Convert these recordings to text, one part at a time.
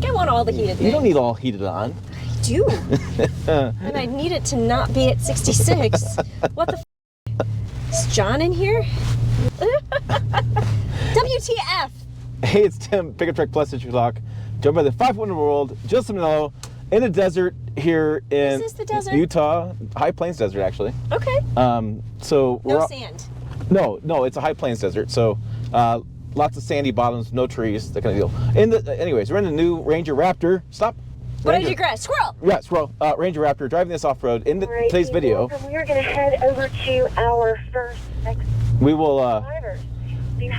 like, I want all the heated things. You don't need all heated on. I do. And I need it to not be at 66. What the Is John in here? WTF? Hey, it's Tim, Pickup Truck Plus Issue Talk. Joined by the 5-1 world, Jill Ciminillo, in the desert here in Is this the desert? Utah. High Plains Desert, actually. Okay. So No sand. No, it's a High Plains Desert. So lots of sandy bottoms, no trees, that kind of deal. Anyways, we're in the new Ranger Raptor. Stop. What did you grab? Squirrel! Yeah, squirrel. Ranger Raptor, driving this off-road in today's video. We are going to head over to our first next We will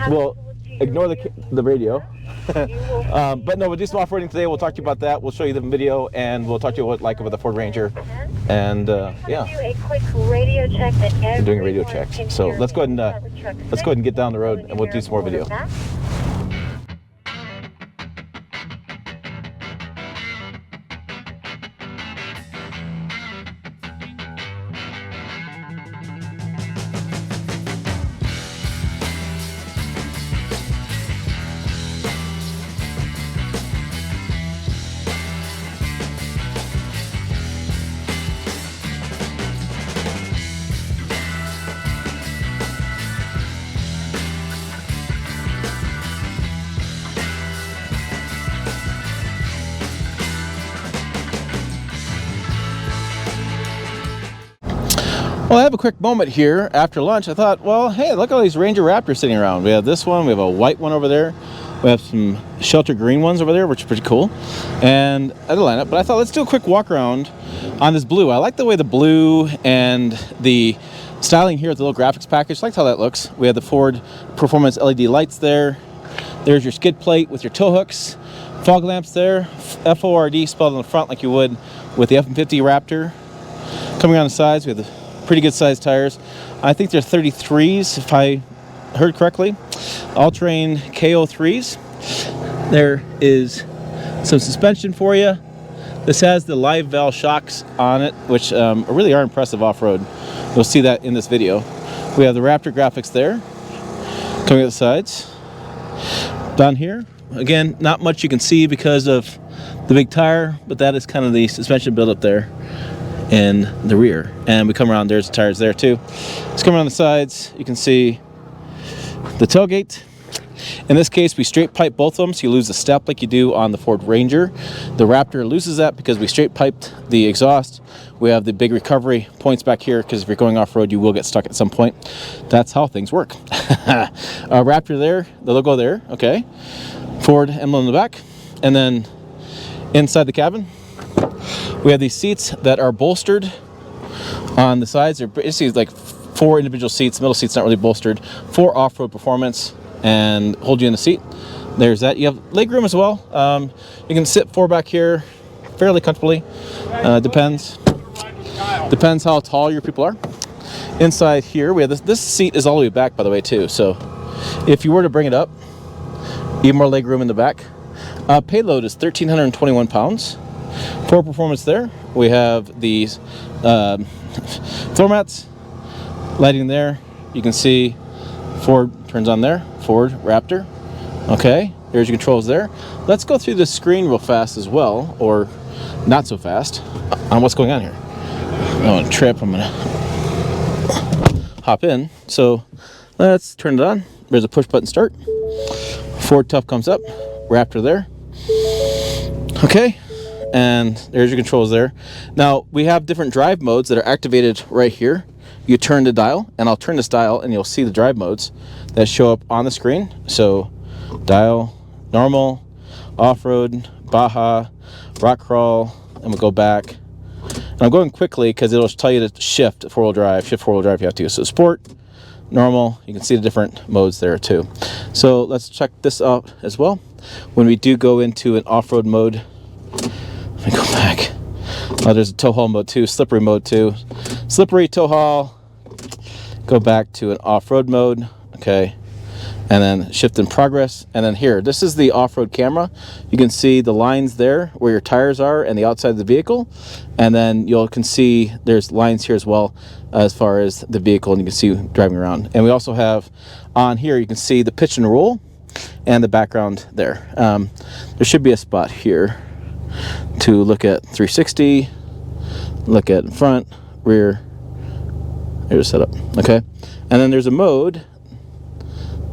we'll ignore the radio. But no, we'll do some off-roading today. We'll talk to you about that. We'll show you the video, and we'll talk to you what like about the Ford Ranger. And yeah, do a quick radio check that we're doing a radio check. So let's go ahead and get down the road, and we'll do some more video. Well, I have a quick moment here after lunch. I thought, well, hey, look at all these Ranger Raptors sitting around. We have this one, we have a white one over there, we have some shelter green ones over there, which is pretty cool, and other lineup. But I thought, let's do a quick walk around on this blue. I like the way the blue and the styling here with the little graphics package. I like how that looks. We have the Ford Performance LED lights there. There's your skid plate with your tow hooks, fog lamps there, FORD spelled on the front like you would with the F-150 Raptor. Coming around the sides, we have the pretty good sized tires. I think they're 33s if I heard correctly. All-terrain KO3s. There is some suspension for you. This has the live valve shocks on it, which really are impressive off-road. You'll see that in this video. We have the Raptor graphics there. Coming out the sides. Down here, again, not much you can see because of the big tire, but that is kind of the suspension buildup there in the rear. And we come around, there's the tires there too. Let's come around the sides. You can see the tailgate. In this case, we straight pipe both of them, so you lose the step like you do on the Ford Ranger. The Raptor loses that because we straight piped the exhaust. We have the big recovery points back here because if you're going off-road, you will get stuck at some point. That's how things work. Raptor there, the logo there, okay. Ford emblem in the back. And then inside the cabin, we have these seats that are bolstered on the sides. They're basically like 4 individual seats. The middle seat's not really bolstered for off-road performance and hold you in the seat. There's that. You have leg room as well. You can sit 4 back here fairly comfortably. Depends how tall your people are. Inside here, we have this seat is all the way back, by the way, too. So if you were to bring it up, even more leg room in the back. Payload is 1,321 pounds. For performance there, we have these floor mats, lighting there. You can see Ford turns on there, Ford Raptor. Okay, there's your controls there. Let's go through the screen real fast as well, or not so fast, on what's going on here. I don't want to trip, I'm gonna hop in. So let's turn it on. There's a push button start. Ford Tough comes up, Raptor there. Okay. And there's your controls there. Now, we have different drive modes that are activated right here. You turn the dial, and I'll turn this dial, and you'll see the drive modes that show up on the screen. So, dial, normal, off-road, Baja, rock crawl, and we'll go back. And I'm going quickly because it'll tell you to shift four-wheel drive if you have to. So, sport, normal, you can see the different modes there too. So, let's check this out as well. When we do go into an off-road mode, let me go back. Oh, there's a tow haul mode too, slippery mode too. Slippery tow haul. Go back to an off-road mode. Okay. And then shift in progress. And then here, this is the off-road camera. You can see the lines there where your tires are and the outside of the vehicle. And then you can see there's lines here as well as far as the vehicle, and you can see driving around. And we also have on here, you can see the pitch and roll. and the background there. There should be a spot here to look at 360, look at front, rear. Here's setup. Okay, and then there's a mode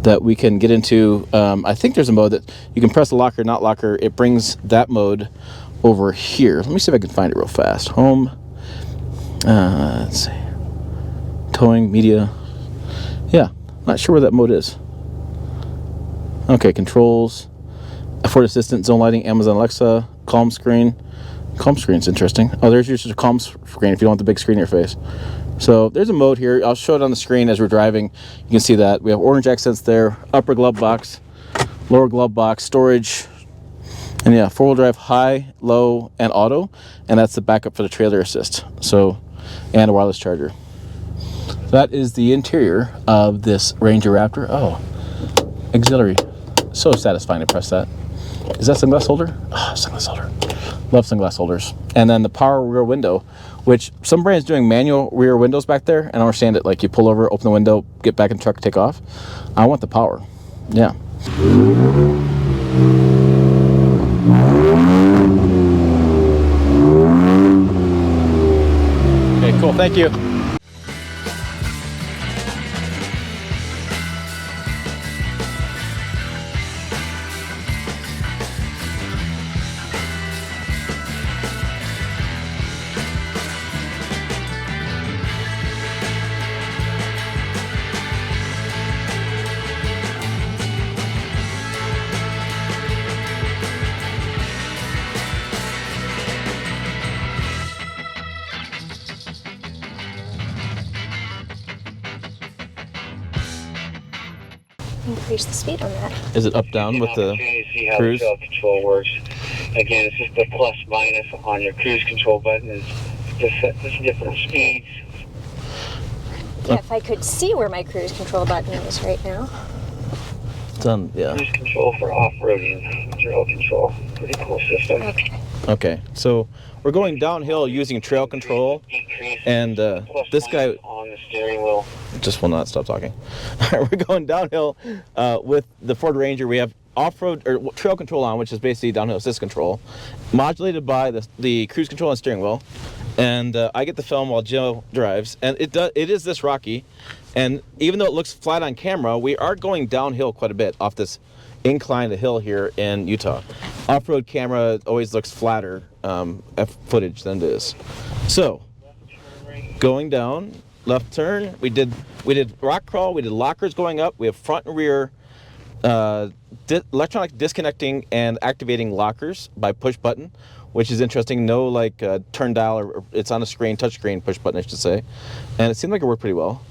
that we can get into. I think there's a mode that you can press the locker, not locker. It brings that mode over here. Let me see if I can find it real fast. Home. Let's see. Towing, media. Yeah, not sure where that mode is. Okay, controls. Ford Assistant, zone lighting, Amazon Alexa, calm screen. Calm screen's interesting. Oh, there's your calm screen if you don't want the big screen in your face. So there's a mode here. I'll show it on the screen as we're driving. You can see that. We have orange accents there, upper glove box, lower glove box, storage, and yeah, four-wheel drive, high, low, and auto. And that's the backup for the trailer assist. So, and a wireless charger. That is the interior of this Ranger Raptor. Oh, auxiliary. So satisfying to press that. Is that sunglass holder? Oh, sunglass holder. Love sunglass holders. And then the power rear window, which some brands doing manual rear windows back there. And I understand it, like you pull over, open the window, get back in the truck, take off. I want the power. Yeah. Okay, cool. Thank you. Increase the speed on that. Is it up down with the see how cruise? the trail control works. Again, it's just the plus minus on your cruise control button is just different speeds. Yeah, if I could see where my cruise control button is right now. Done, yeah. Cruise control for off-roading, trail control. Pretty cool system. Okay. Okay, so we're going downhill using trail control, and this guy on the steering wheel. just will not stop talking. We're going downhill with the Ford Ranger. We have off-road or trail control on, which is basically downhill assist control, modulated by the cruise control and steering wheel. And I get the film while Jill drives, and it is this rocky. And even though it looks flat on camera, we are going downhill quite a bit off this incline to hill here in Utah. Off-road camera always looks flatter footage than it is. So, going down, left turn. We did rock crawl. We did lockers going up. We have front and rear electronic disconnecting and activating lockers by push button, which is interesting. No like turn dial, or it's on a screen, touch screen push button, I should say. And it seemed like it worked pretty well.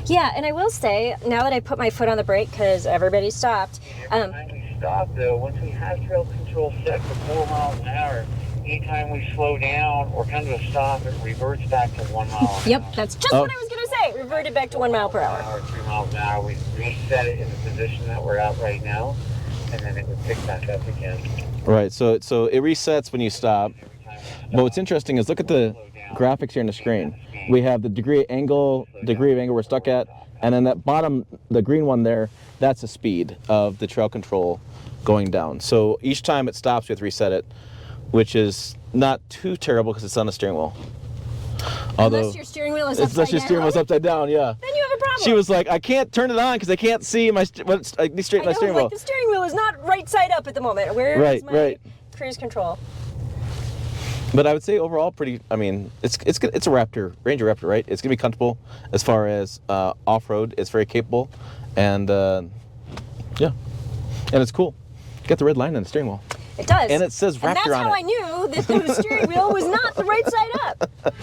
Yeah, and I will say, now that I put my foot on the brake because everybody stopped. Every time we stop, though, once we have trail control set for 4 miles an hour, anytime we slow down or come to a stop, it reverts back to 1 mile an hour. Yep, that's just what I was going to say. Reverted back to 1 mile per hour. 3 miles an hour. We reset it in the position that we're at right now, and then it would pick back up again. Right, so it resets when you stop. But what's interesting is look at the graphics here on the screen. We have the degree of angle we're stuck at, and then that bottom, the green one there, that's the speed of the trail control going down. So each time it stops, we have to reset it, which is not too terrible because it's on the steering wheel. Unless your steering wheel is upside down. Unless your steering wheel's upside down, yeah. Then you have a problem. She was like, I can't turn it on because I can't see my straight my steering wheel. Like the steering wheel is not right side up at the moment. Where is my cruise control? But I would say overall, pretty. I mean, it's good. It's a Raptor, Ranger Raptor, right? It's gonna be comfortable as far as off-road. It's very capable, and yeah, and it's cool. Got the red line on the steering wheel. It does. And it says Raptor on it. And that's how I knew that the steering wheel was not the right side up.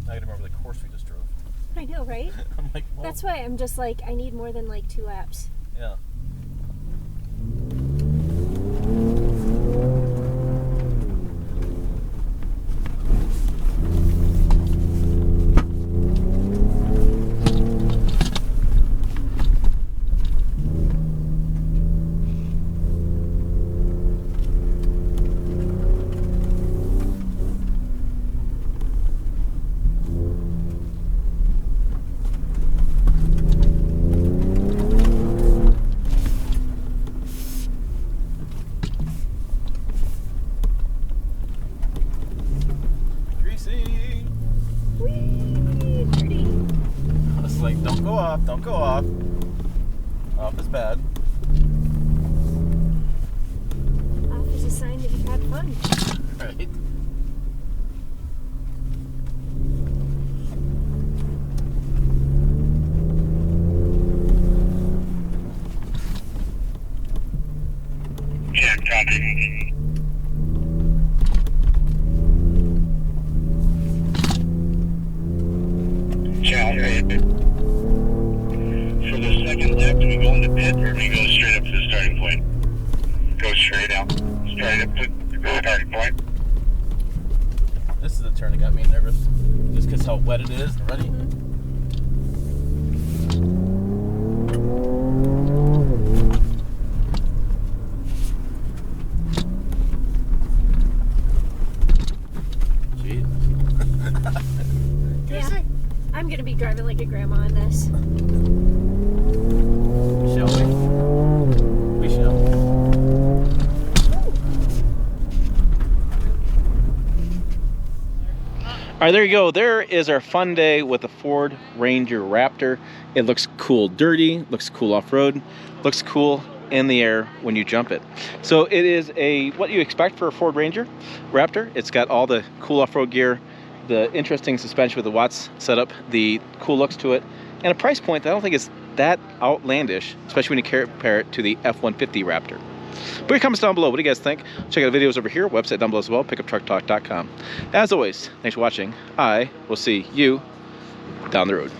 I gotta remember the course we just drove. I know, right? I'm like, well, that's why I'm just like, I need more than like 2 laps. Yeah. off. Don't go off. Off is bad. Off is a sign that you've had fun. Right. Check, copy. Check. For the second left, do we go into pit or do we go straight up to the starting point? Go straight out. Straight up to the starting point. This is the turn that got me nervous. Just because how wet it is. Ready? Yeah. I'm gonna be driving like a grandma in this. Shall we? We shall. All right, there you go. There is our fun day with the Ford Ranger Raptor. It looks cool dirty, looks cool off-road, looks cool in the air when you jump it. So it is what you expect for a Ford Ranger Raptor. It's got all the cool off-road gear, the interesting suspension with the Watts setup, the cool looks to it, and a price point that I don't think is that outlandish, especially when you compare it to the F-150 Raptor. Put your comments down below. What do you guys think? Check out the videos over here, website down below as well, pickuptrucktalk.com. As always, thanks for watching. I will see you down the road.